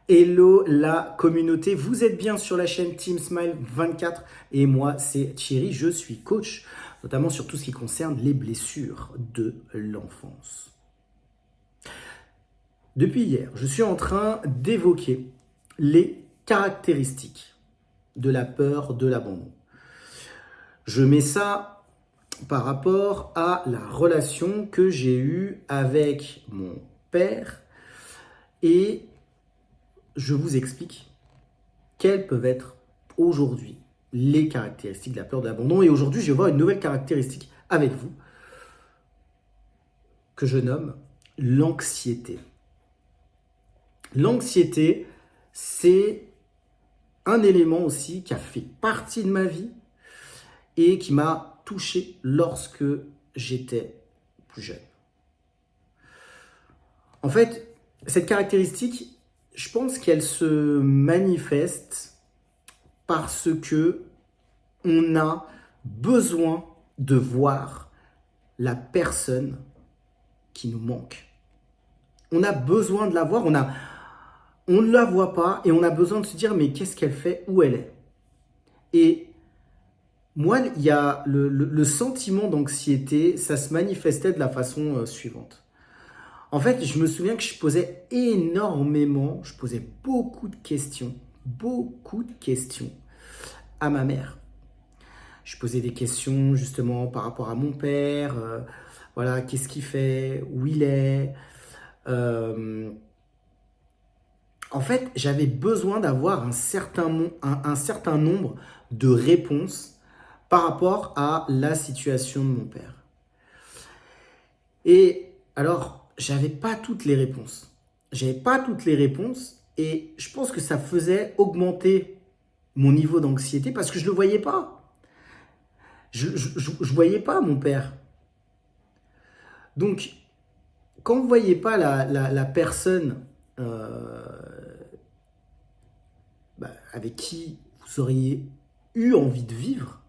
Hello la communauté, vous êtes bien sur la chaîne Team Smile 24 et moi c'est Thierry, je suis coach, notamment sur tout ce qui concerne les blessures de l'enfance. Depuis hier, je suis en train d'évoquer les caractéristiques de la peur de l'abandon. Je mets ça par rapport à la relation que j'ai eue avec mon père et je vous explique quelles peuvent être aujourd'hui les caractéristiques de la peur de l'abandon. Et aujourd'hui, je vais voir une nouvelle caractéristique avec vous que je nomme l'anxiété. L'anxiété, c'est un élément aussi qui a fait partie de ma vie et qui m'a touché lorsque j'étais plus jeune. En fait, cette caractéristique, je pense qu'elle se manifeste parce que on a besoin de voir la personne qui nous manque. On a besoin de la voir, on ne la voit pas et on a besoin de se dire mais qu'est-ce qu'elle fait, où elle est. Et moi, il y a le sentiment d'anxiété, ça se manifestait de la façon suivante. En fait, je me souviens que je posais beaucoup de questions à ma mère. Je posais des questions justement par rapport à mon père, voilà, qu'est-ce qu'il fait, où il est. Euh, En fait, j'avais besoin d'avoir un certain nombre de réponses par rapport à la situation de mon père. Et alors, j'avais pas toutes les réponses. J'avais pas toutes les réponses et je pense que ça faisait augmenter mon niveau d'anxiété parce que je ne le voyais pas. Je voyais pas mon père. Donc, quand vous voyez pas la personne avec qui vous auriez eu envie de vivre,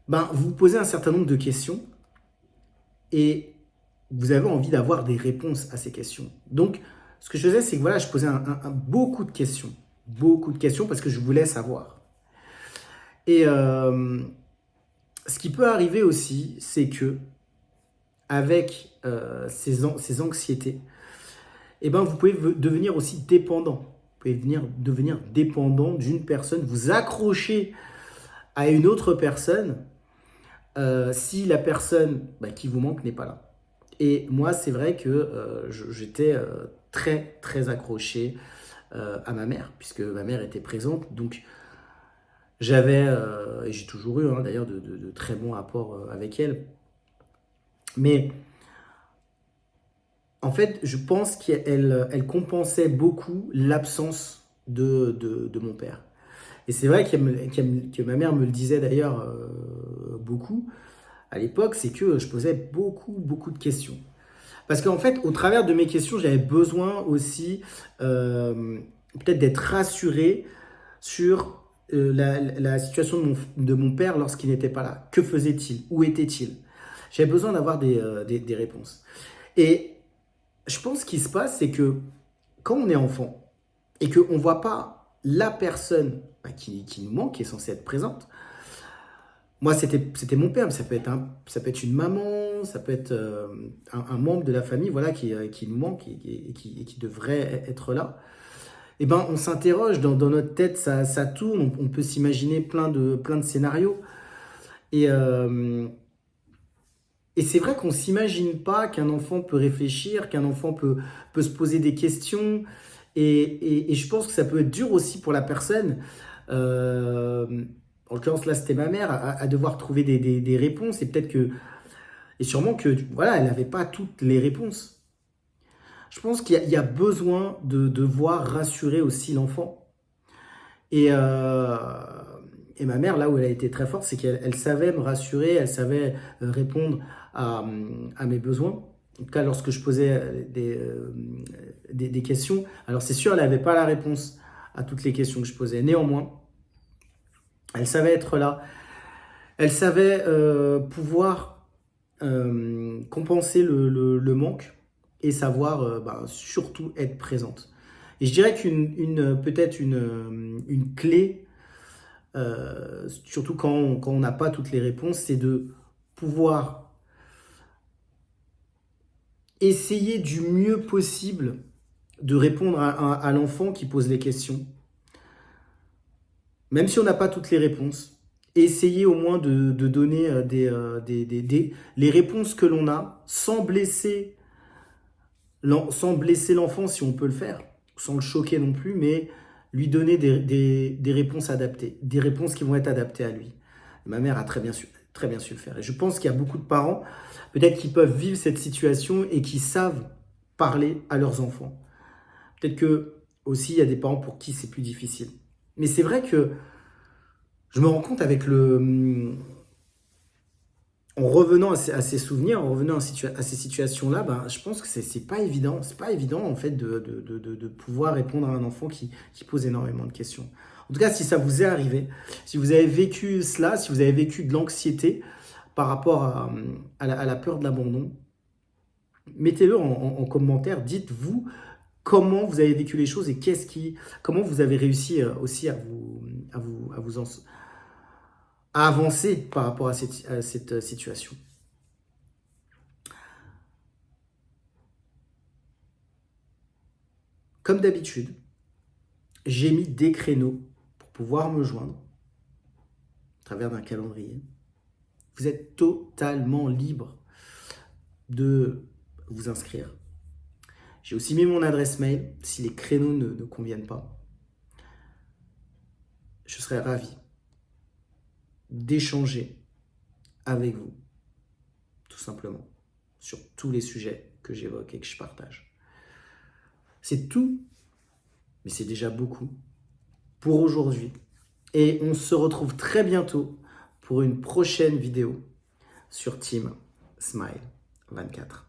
vous vous posez un certain nombre de questions et vous avez envie d'avoir des réponses à ces questions. Donc, ce que je faisais, c'est que voilà, je posais beaucoup de questions parce que je voulais savoir. Et ce qui peut arriver aussi, c'est que avec ces anxiétés, vous pouvez devenir aussi dépendant. Vous pouvez devenir dépendant d'une personne, vous accrocher à une autre personne si la personne qui vous manque n'est pas là. Et moi, c'est vrai que j'étais très, très accroché à ma mère, puisque ma mère était présente. Donc, j'avais, et j'ai toujours eu d'ailleurs de très bons rapports avec elle. Mais en fait, je pense qu'elle compensait beaucoup l'absence de mon père. Et c'est vrai que ma mère me le disait d'ailleurs beaucoup à l'époque, c'est que je posais beaucoup de questions. Parce qu'en fait, au travers de mes questions, j'avais besoin aussi peut-être d'être rassuré sur la situation de mon père lorsqu'il n'était pas là. Que faisait-il? Où était-il? J'avais besoin d'avoir des réponses. Et je pense qu'il se passe, c'est que quand on est enfant et qu'on ne voit pas la personne qui nous manque, qui est censée être présente, moi, c'était mon père, mais ça peut être une maman, ça peut être un membre de la famille voilà, qui nous manque et qui devrait être là. Et on s'interroge dans notre tête, ça tourne, on peut s'imaginer plein de scénarios. Et, euh, et c'est vrai qu'on ne s'imagine pas qu'un enfant peut réfléchir, qu'un enfant peut se poser des questions. Et je pense que ça peut être dur aussi pour la personne. En l'occurrence, là, c'était ma mère, à devoir trouver des réponses. Et peut-être que, et sûrement que, voilà, elle n'avait pas toutes les réponses. Je pense qu'il y a besoin de voir rassurer aussi l'enfant. Et, euh, et ma mère, là où elle a été très forte, c'est qu'elle savait me rassurer, elle savait répondre à mes besoins. En tout cas, lorsque je posais des questions. Alors, c'est sûr, elle n'avait pas la réponse à toutes les questions que je posais. Néanmoins, elle savait être là. Elle savait pouvoir compenser le manque et savoir surtout être présente. Et je dirais peut-être une clé, surtout quand on n'a pas toutes les réponses, c'est de pouvoir essayer du mieux possible de répondre à l'enfant qui pose les questions. Même si on n'a pas toutes les réponses, essayer au moins de donner les réponses que l'on a sans blesser l'enfant si on peut le faire, sans le choquer non plus, mais lui donner des réponses adaptées, des réponses qui vont être adaptées à lui. Ma mère a très bien su le faire. Et je pense qu'il y a beaucoup de parents, peut-être qui peuvent vivre cette situation et qui savent parler à leurs enfants. Peut-être que aussi il y a des parents pour qui c'est plus difficile. Mais c'est vrai que je me rends compte en revenant à ces souvenirs, en revenant à ces situations-là, ben, je pense que c'est pas évident. C'est pas évident, en fait, de pouvoir répondre à un enfant qui pose énormément de questions. En tout cas, si ça vous est arrivé, si vous avez vécu cela, si vous avez vécu de l'anxiété par rapport à la peur de l'abandon, mettez-le en commentaire. Dites-vous comment vous avez vécu les choses et comment vous avez réussi aussi à avancer par rapport à cette situation. Comme d'habitude, j'ai mis des créneaux pour pouvoir me joindre à travers d'un calendrier. Vous êtes totalement libre de vous inscrire. J'ai aussi mis mon adresse mail si les créneaux ne conviennent pas. Je serais ravi d'échanger avec vous, tout simplement, sur tous les sujets que j'évoque et que je partage. C'est tout, mais c'est déjà beaucoup pour aujourd'hui. Et on se retrouve très bientôt pour une prochaine vidéo sur Team Smile 24.